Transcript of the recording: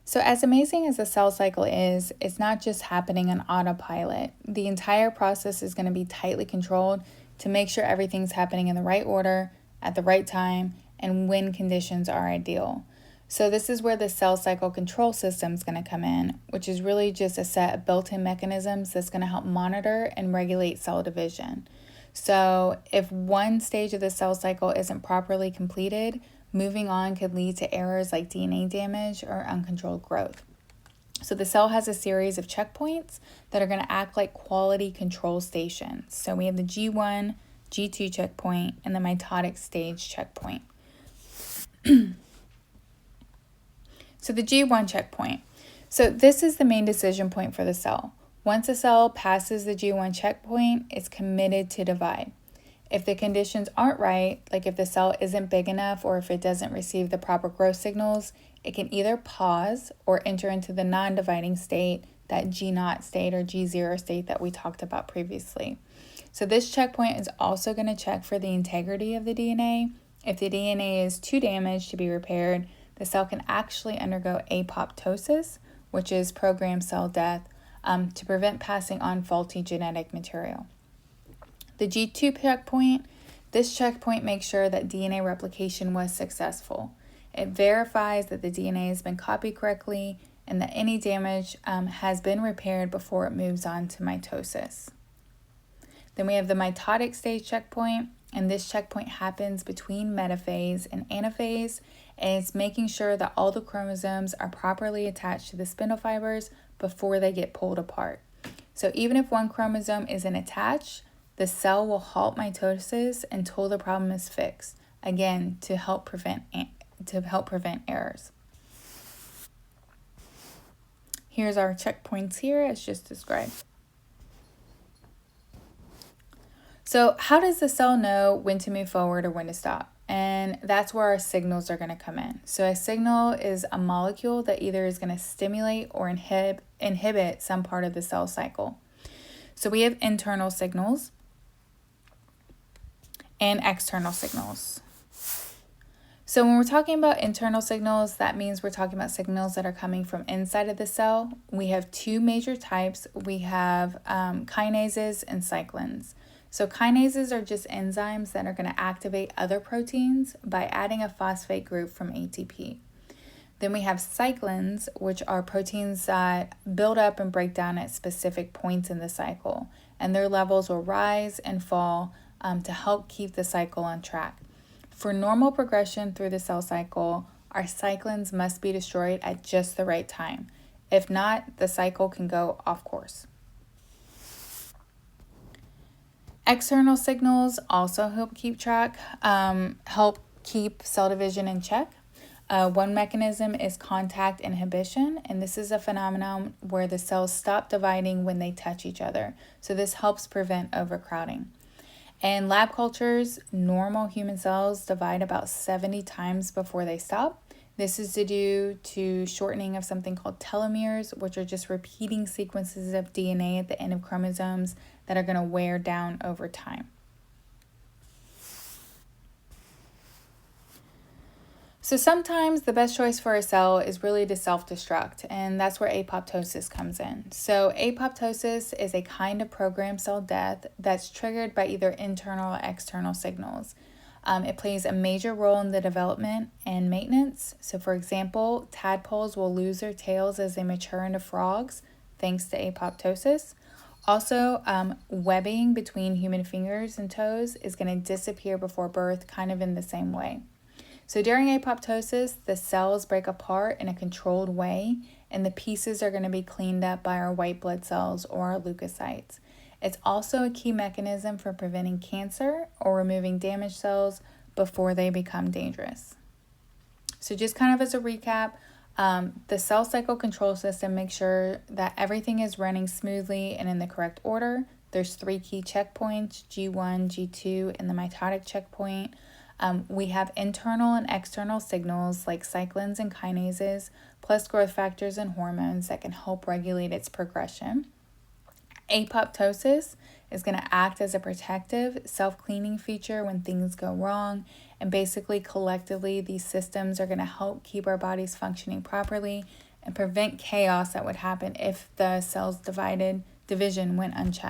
So, as amazing as the cell cycle is, it's not just happening on autopilot. The entire process is going to be tightly controlled to make sure everything's happening in the right order, at the right time, and when conditions are ideal. So, this is where the cell cycle control system is going to come in, which is really just a set of built in mechanisms that's going to help monitor and regulate cell division. So, if one stage of the cell cycle isn't properly completed, moving on could lead to errors like DNA damage or uncontrolled growth. So the cell has a series of checkpoints that are going to act like quality control stations. So we have the G1, G2 checkpoint, and the mitotic stage checkpoint. So the G1 checkpoint. So this is the main decision point for the cell. Once a cell passes the G1 checkpoint, it's committed to divide. If the conditions aren't right, like if the cell isn't big enough or if it doesn't receive the proper growth signals, it can either pause or enter into the non-dividing state, that G0 state or G0 state that we talked about previously. So this checkpoint is also going to check for the integrity of the DNA. If the DNA is too damaged to be repaired, the cell can actually undergo apoptosis, which is programmed cell death, to prevent passing on faulty genetic material. The G2 checkpoint, this checkpoint makes sure that DNA replication was successful. It verifies that the DNA has been copied correctly and that any damage has been repaired before it moves on to mitosis. Then we have the mitotic stage checkpoint, and this checkpoint happens between metaphase and anaphase, and it's making sure that all the chromosomes are properly attached to the spindle fibers before they get pulled apart. So even if one chromosome isn't attached, the cell will halt mitosis until the problem is fixed, again, to help prevent errors. Here's our checkpoints here as just described. So how does the cell know when to move forward or when to stop? And that's where our signals are going to come in. So a signal is a molecule that either is going to stimulate or inhibit some part of the cell cycle. So we have internal signals and external signals. So when we're talking about internal signals, that means we're talking about signals that are coming from inside of the cell. We have two major types. We have kinases and cyclins. So kinases are just enzymes that are going to activate other proteins by adding a phosphate group from ATP. Then we have cyclins, which are proteins that build up and break down at specific points in the cycle, and their levels will rise and fall to help keep the cycle on track. For normal progression through the cell cycle, our cyclins must be destroyed at just the right time. If not, the cycle can go off course. External signals also help keep cell division in check. One mechanism is contact inhibition, and this is a phenomenon where the cells stop dividing when they touch each other. So this helps prevent overcrowding. In lab cultures, normal human cells divide about 70 times before they stop. This is due to shortening of something called telomeres, which are just repeating sequences of DNA at the end of chromosomes that are going to wear down over time. So sometimes the best choice for a cell is really to self-destruct, and that's where apoptosis comes in. So apoptosis is a kind of programmed cell death that's triggered by either internal or external signals. It plays a major role in the development and maintenance. So for example, tadpoles will lose their tails as they mature into frogs thanks to apoptosis. Also, webbing between human fingers and toes is going to disappear before birth, kind of in the same way. So during apoptosis, the cells break apart in a controlled way, and the pieces are going to be cleaned up by our white blood cells or our leukocytes. It's also a key mechanism for preventing cancer or removing damaged cells before they become dangerous. So just kind of as a recap, the cell cycle control system makes sure that everything is running smoothly and in the correct order. There's 3 key checkpoints, G1, G2, and the mitotic checkpoint. We have internal and external signals like cyclins and kinases, plus growth factors and hormones that can help regulate its progression. Apoptosis is going to act as a protective, self-cleaning feature when things go wrong. And basically, collectively, these systems are going to help keep our bodies functioning properly and prevent chaos that would happen if the cell's division went unchecked.